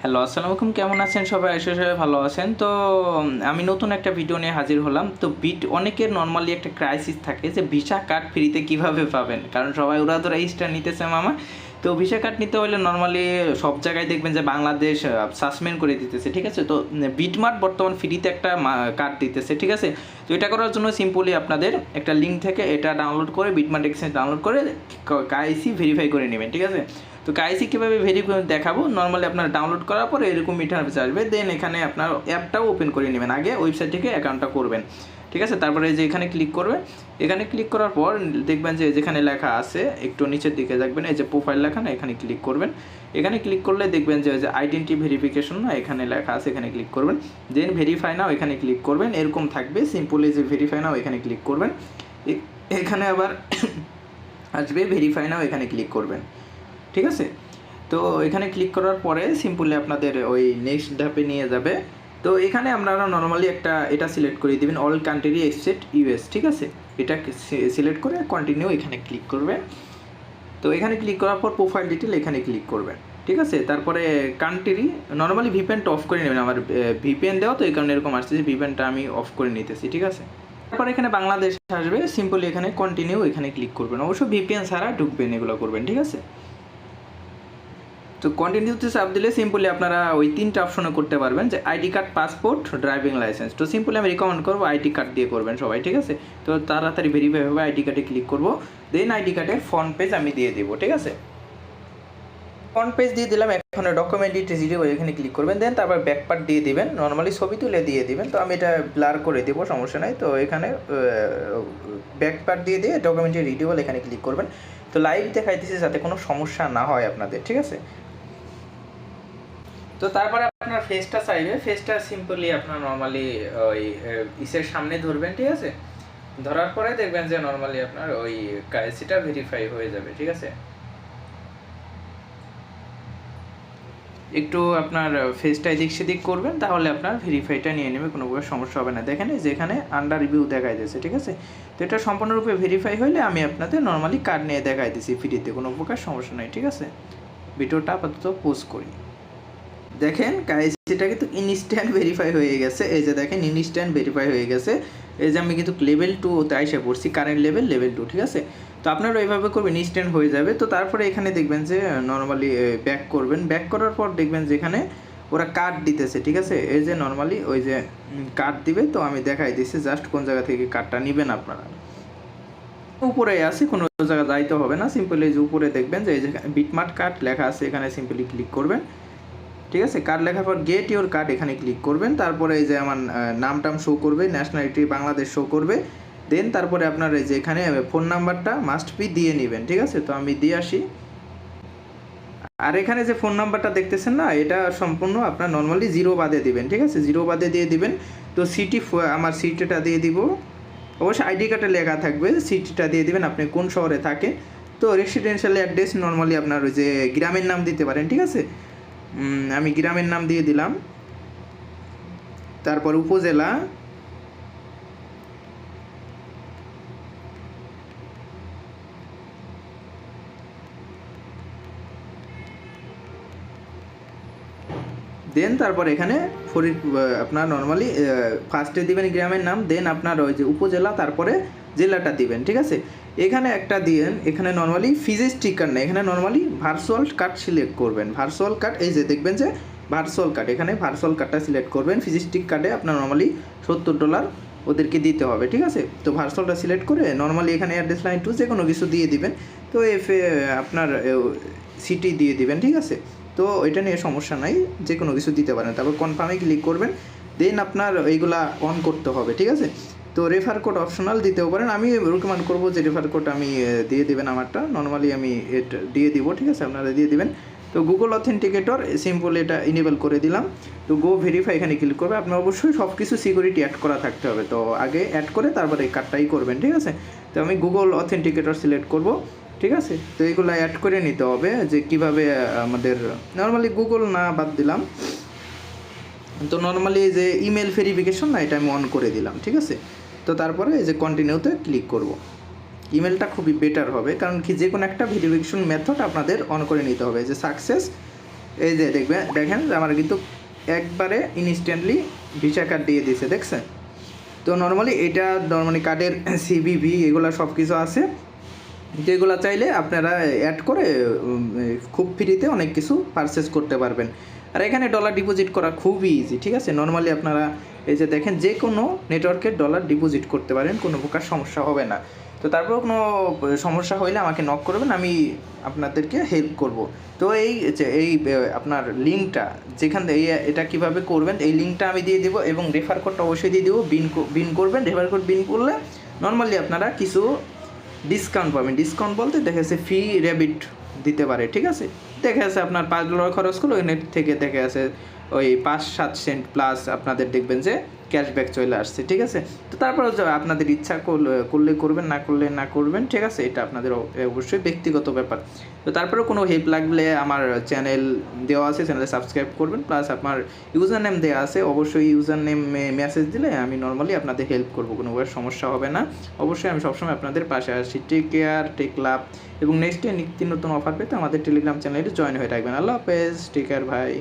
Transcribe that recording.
Hello, আসসালামু আলাইকুম। কেমন আছেন সবাই? আশা করি সবাই ভালো আছেন। তো আমি নতুন একটা ভিডিও নিয়ে হাজির হলাম। তো অনেকের নরমালি একটা ক্রাইসিস থাকে যে ভিসা কার্ড ফ্রিতে কিভাবে পাবেন? কারণ সবাই উড়াধুরা স্টার নিতেছে মামা। তো ভিসা কার্ড নিতে হলে নরমালি সব জায়গায় দেখবেন যে বাংলাদেশ সাসপেন্ড করে দিতেছে, ঠিক আছে? তো বিটমার্ট বর্তমান ফ্রিতে একটা কার্ড দিতেছে, ঠিক আছে? তো এটা করার জন্য সিম্পলি আপনাদের একটা লিঙ্ক থেকে এটা ডাউনলোড করে বিটমার্ট এক্সচেঞ্জ ডাউনলোড করে কাইসি ভেরিফাই করে নেবেন, ঠিক আছে? তো কাইসি কীভাবে ভেরিফাই দেখাবো, নর্মালি আপনার ডাউনলোড করার পরে এরকম ইন্টারফেস আসবে, দেন এখানে আপনার অ্যাপটাও ওপেন করে নেবেন, আগে ওয়েবসাইট থেকে অ্যাকাউন্টটা করবেন, ঠিক আছে? তারপরে যে এখানে ক্লিক করবেন, এখানে ক্লিক করার পর দেখবেন যে যেখানে লেখা আছে একটু নিচের দিকে দেখবেন এই যে প্রোফাইল লেখা না, এখানে ক্লিক করবেন। এখানে ক্লিক করলে দেখবেন যে আইডেন্টি ভেরিফিকেশন না এখানে লেখা আছে, এখানে ক্লিক করবেন। দেন ভেরিফাই নাও এখানে ক্লিক করবেন, এরকম থাকবে সিম্পলি যে ভেরিফাই নাও এখানে ক্লিক করবেন। এখানে আবার আসবে ভেরিফাই নাও এখানে ক্লিক করবেন, ঠিক আছে? তো এখানে ক্লিক করার পরে সিম্পলি আপনাদের ওই নেক্সট ধাপে নিয়ে যাবে। তো এখানে আপনারা নর্মালি এটা সিলেক্ট করে দিবেন অল কান্ট্রি এক্সেপ্ট ইউএস, ঠিক আছে? এটা সিলেক্ট করে কন্টিনিউ এখানে ক্লিক করবেন। তো এখানে ক্লিক করার পর প্রোফাইল ডিটেল এখানে ক্লিক করবেন, ঠিক আছে? তারপরে কান্ট্রি নর্মালি ভিপিএনটা অফ করে নেবেন। আমার ভিপিএন দেওয়া তো এই কারণে এরকম আসছে যে ভিপিএনটা আমি অফ করে নিতেছি, ঠিক আছে? তারপর এখানে বাংলাদেশ আসবে, সিম্পলি এখানে কন্টিনিউ এখানে ক্লিক করবেন। অবশ্যই ভিপিএন ছাড়া ঢুকবেন, এগুলো করবেন, ঠিক আছে? তো কন্টিনিউতে চাপ দিলে সিম্পলি আপনারা ওই তিনটা অপশনে করতে পারবেন, যে ID card, passport, driving licence. তো সিম্পলি আমি রিকমেন্ড করবো আইডি কার্ড দিয়ে করবেন সবাই, ঠিক আছে? তো তাড়াতাড়ি ভেরিফাই হবে, আইডি কার্ডে ক্লিক করবো। দেন আইডি কার্ডের ফ্রন্ট পেজ আমি দিয়ে দেবো, ঠিক আছে? ফ্রন্ট পেজ দিয়ে দিলাম। এখন ডকুমেন্ট ডিটেলস এখানে ক্লিক করবেন, দেন তারপর ব্যাক পার্ট দিয়ে দিবেন, নর্মালি ছবি তুলে দিয়ে দিবেন। তো আমি এটা ব্লার করে দেবো, সমস্যা নাই। তো এখানে ব্যাক পার্ট দিয়ে ডকুমেন্টের রিডিউল এখানে ক্লিক করবেন। তো লাইভ দেখাইতেছে যাতে কোনো সমস্যা না হয় আপনাদের, ঠিক আছে? তো তারপরে আপনার ফেসটা চাইবে, ফেসটা সিম্পলি আপনার নর্মালি ওই ইসের সামনে ধরবেন, ঠিক আছে? ধরার পরে দেখবেন যে নর্মালি আপনার ওই কাইসিটা ভেরিফাই হয়ে যাবে, ঠিক আছে? একটু আপনার ফেসটা এদিক সেদিক করবেন, তাহলে আপনার ভেরিফাইটা নিয়ে নেবে, কোনো প্রকার সমস্যা হবে না। দেখেন যেখানে আন্ডার রিভিউ দেখাই দিয়েছে, ঠিক আছে? তো এটা সম্পূর্ণরূপে ভেরিফাই হলে আমি আপনাদের নর্মালি কার্ড নিয়ে দেখাই দিয়েছি ফ্রিতে, কোনো প্রকার সমস্যা নেই, ঠিক আছে? ভিডিওটা আপাতত পোস্ট করি। দেখেন কাইসিটা কিন্তু ইনস্ট্যান্ট ভেরিফাই হয়ে গেছে। এই যে দেখেন ইনস্ট্যান্ট ভেরিফাই হয়ে গেছে। এই যে আমি কিন্তু লেভেল 2 তে আইসা পড়ছি, কারেন্ট লেভেল 2, ঠিক আছে? তো আপনারা এইভাবে করবেন, ইনস্ট্যান্ট হয়ে যাবে। তো তারপরে এখানে দেখবেন যে নর্মালি ব্যাক করবেন। ব্যাক করার পর দেখবেন যেখানে ওরা কার্ড দিতেছে, ঠিক আছে? এই যে নর্মালি ওই যে কার্ড দিবে, তো আমি দেখাই দিচ্ছি জাস্ট কোন জায়গা থেকে কার্ডটা নেবেন আপনারা। উপরে আছে, কোনো জায়গা যাইতে হবে না, সিম্পলি এই যে উপরে দেখবেন যে এই যে বিটমার্ট কার্ড লেখা আছে, এখানে সিম্পলি ক্লিক করবেন, ঠিক আছে? কার্ড লেখার পর গেট ইওর কার্ড এখানে ক্লিক করবেন। তারপরে এই যে আমার নামটাম শো করবে, ন্যাশনালিটি বাংলাদেশ শো করবে। দেন তারপরে আপনার এই যে এখানে ফোন নাম্বারটা মাস্ট বি দিয়ে নেবেন, ঠিক আছে? তো আমি দিয়ে আসি। আর এখানে যে ফোন নাম্বারটা দেখতেছেন না, এটা সম্পূর্ণ আপনার নর্মালি জিরো বাদে দিবেন, ঠিক আছে? জিরো বাদে দিয়ে দিবেন। তো সিটি আমার সিটিটা দিয়ে দিব, অবশ্যই আইডি কার্ডে লেখা থাকবে, সিটিটা দিয়ে দিবেন আপনি কোন শহরে থাকেন। তো রেসিডেন্সিয়াল অ্যাড্রেস নর্মালি আপনার ওই যে গ্রামের নাম দিতে পারেন, ঠিক আছে? আমি গ্রামের নাম দিয়ে দিলাম। তারপর উপজেলা, দেন তারপর এখানে আপনার নর্মালি ফার্স্টে দিবেন গ্রামের নাম, দেন আপনার ওই যে উপজেলা, তারপরে জেলাটা দিবেন, ঠিক আছে? এখানে একটা দিবেন, এখানে নর্মালি ফিজিক্স স্টিকার না, এখানে নর্মালি ভার্চুয়াল কার্ড সিলেক্ট করবেন। ভার্চুয়াল কার্ড এই যে দেখবেন যে ভার্চুয়াল কার্ড, এখানে ভার্চুয়াল কার্ডটা সিলেক্ট করবেন। ফিজিক্স স্টিক কার্ডে আপনার নর্মালি $70 ওদেরকে দিতে হবে, ঠিক আছে? তো ভার্চুয়ালটা সিলেক্ট করে নর্মালি এখানে অ্যাড্রেস লাইন টু যে কোনো কিছু দিয়ে দিবেন। তো আপনার সিটি দিয়ে দিবেন, ঠিক আছে? তো এটা নিয়ে সমস্যা নাই, যে কোনো কিছু দিতে পারেন। তারপর কনফার্মে ক্লিক করবেন, দেন আপনার এইগুলা অন করতে হবে, ঠিক আছে? তো রেফার কোড অপশনাল দিতেও পারেন, আমি রেকমেন্ড করবো যে রেফার কোড আমি দিয়ে দেবেন, আমারটা নর্মালি আমি এটা দিয়ে দিব, ঠিক আছে? আপনারা দিয়ে দিবেন। তো গুগল অথেন্টিকেটর সিম্পল এটা ইনেবল করে দিলাম। তো গো ভেরিফাই এখানে ক্লিক করবে। আপনার অবশ্যই সব কিছু সিকিউরিটি অ্যাড করা থাকতে হবে, তো আগে অ্যাড করে তারপরে এই কার্ডটাই করবেন, ঠিক আছে? তো আমি গুগল অথেন্টিকেটর সিলেক্ট করব, ঠিক আছে? তো এইগুলো অ্যাড করে নিতে হবে, যে কিভাবে আমাদের নর্মালি গুগল না বাদ দিলাম। তো নর্মালি যে ইমেল ভেরিফিকেশন না, এটা আমি অন করে দিলাম, ঠিক আছে? তো তারপরে এই যে কন্টিনিউতে ক্লিক করব। ইমেলটা খুবই বেটার হবে, কারণ কি যে কোনো একটা ভেরিফিকেশন মেথড আপনাদের অন করে নিতে হবে, যে সাকসেস এই যে দেখেন আমার কিন্তু একবারে ইনস্ট্যান্টলি ভিসা কার্ড দিয়ে দিয়েছে, দেখছেন? তো নর্মালি এটা নর্মালি কার্ডের সিভিভি এগুলো সব কিছু আছে, যেগুলো চাইলে আপনারা অ্যাড করে খুব ফ্রিতে অনেক কিছু পারচেস করতে পারবেন। আর এখানে ডলার ডিপোজিট করা খুবই ইজি, ঠিক আছে? নর্মালি আপনারা এই যে দেখেন যে কোনো নেটওয়ার্কের ডলার ডিপোজিট করতে পারেন, কোনো প্রকার সমস্যা হবে না। তো তারপর কোনো সমস্যা হলে আমাকে নক করবেন, আমি আপনাদেরকে হেল্প করব। তো এই আপনার লিঙ্কটা যেখান থেকে এটা কীভাবে করবেন এই লিঙ্কটা আমি দিয়ে দেবো, এবং রেফার কোডটা অবশ্যই দিয়ে দেবো। বিন করবেন, রেফার কোড বিন করলে নর্মালি আপনারা কিছু ডিসকাউন্ট পাবেন। ডিসকাউন্ট বলতে দেখা যাচ্ছে ফ্রি র্যাবিট দিতে পারে, ঠিক আছে? দেখা যাচ্ছে আপনার $5 খরচ করলো, ওই নেট থেকে দেখা যাচ্ছে ওই 5-7 সেন্ট প্লাস আপনাদের দেখবেন যে ক্যাশব্যাক চলে আসছে, ঠিক আছে? তো তারপরে আপনাদের ইচ্ছা করলে করবেন, না করলে না করবেন, ঠিক আছে? এটা আপনাদের অবশ্যই ব্যক্তিগত ব্যাপার। তো তারপরে কোনো হেল্প লাগলে আমার চ্যানেল দেওয়া আছে, চ্যানেলে সাবস্ক্রাইব করবেন, প্লাস আপনার ইউজার নেম দেওয়া আছে, অবশ্যই ইউজার নেম মেসেজ দিলে আমি নর্মালি আপনাদের হেল্প করবো, কোনো সমস্যা হবে না। অবশ্যই আমি সবসময় আপনাদের পাশে আসি। টেক কেয়ার, টেক লাভ, এবং নেক্সট ডে নিত্য নতুন অফার পেতে আমাদের টেলিগ্রাম চ্যানেলে জয়েন হয়ে থাকবেন। আল্লাহ হাফেজ, টেক কেয়ার ভাই।